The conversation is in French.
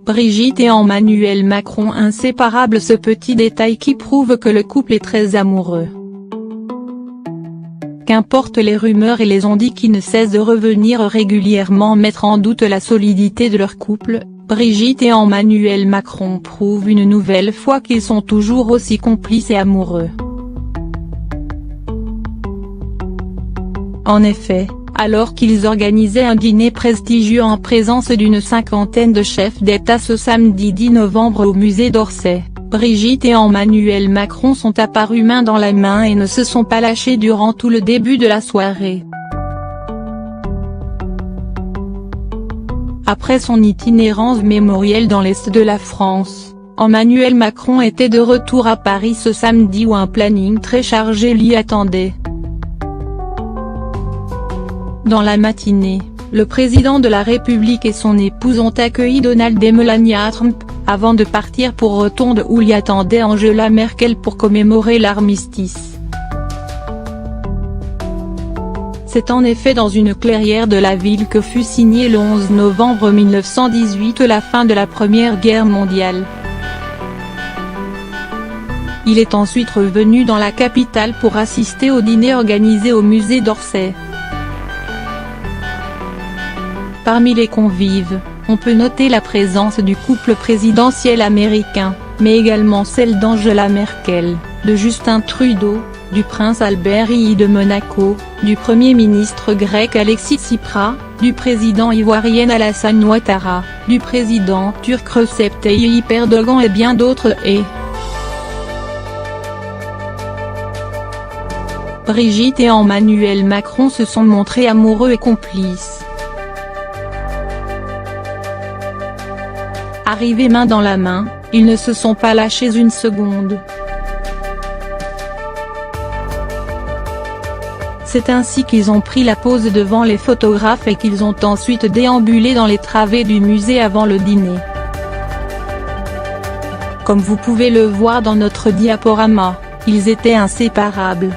Brigitte et Emmanuel Macron inséparables. Ce petit détail qui prouve que le couple est très amoureux. Qu'importe les rumeurs et les on-dit qui ne cessent de revenir régulièrement mettre en doute la solidité de leur couple, Brigitte et Emmanuel Macron prouvent une nouvelle fois qu'ils sont toujours aussi complices et amoureux. En effet, alors qu'ils organisaient un dîner prestigieux en présence d'une cinquantaine de chefs d'État ce samedi 10 novembre au musée d'Orsay, Brigitte et Emmanuel Macron sont apparus main dans la main et ne se sont pas lâchés durant tout le début de la soirée. Après son itinérance mémorielle dans l'Est de la France, Emmanuel Macron était de retour à Paris ce samedi où un planning très chargé l'y attendait. Dans la matinée, le président de la République et son épouse ont accueilli Donald et Melania Trump, avant de partir pour Rotonde où l'y attendait Angela Merkel pour commémorer l'armistice. C'est en effet dans une clairière de la ville que fut signée le 11 novembre 1918 la fin de la Première Guerre mondiale. Il est ensuite revenu dans la capitale pour assister au dîner organisé au musée d'Orsay. Parmi les convives, on peut noter la présence du couple présidentiel américain, mais également celle d'Angela Merkel, de Justin Trudeau, du prince Albert II de Monaco, du premier ministre grec Alexis Tsipras, du président ivoirien Alassane Ouattara, du président turc Recep Tayyip Erdogan et bien d'autres. Brigitte et Emmanuel Macron se sont montrés amoureux et complices. Arrivés main dans la main, ils ne se sont pas lâchés une seconde. C'est ainsi qu'ils ont pris la pose devant les photographes et qu'ils ont ensuite déambulé dans les travées du musée avant le dîner. Comme vous pouvez le voir dans notre diaporama, ils étaient inséparables.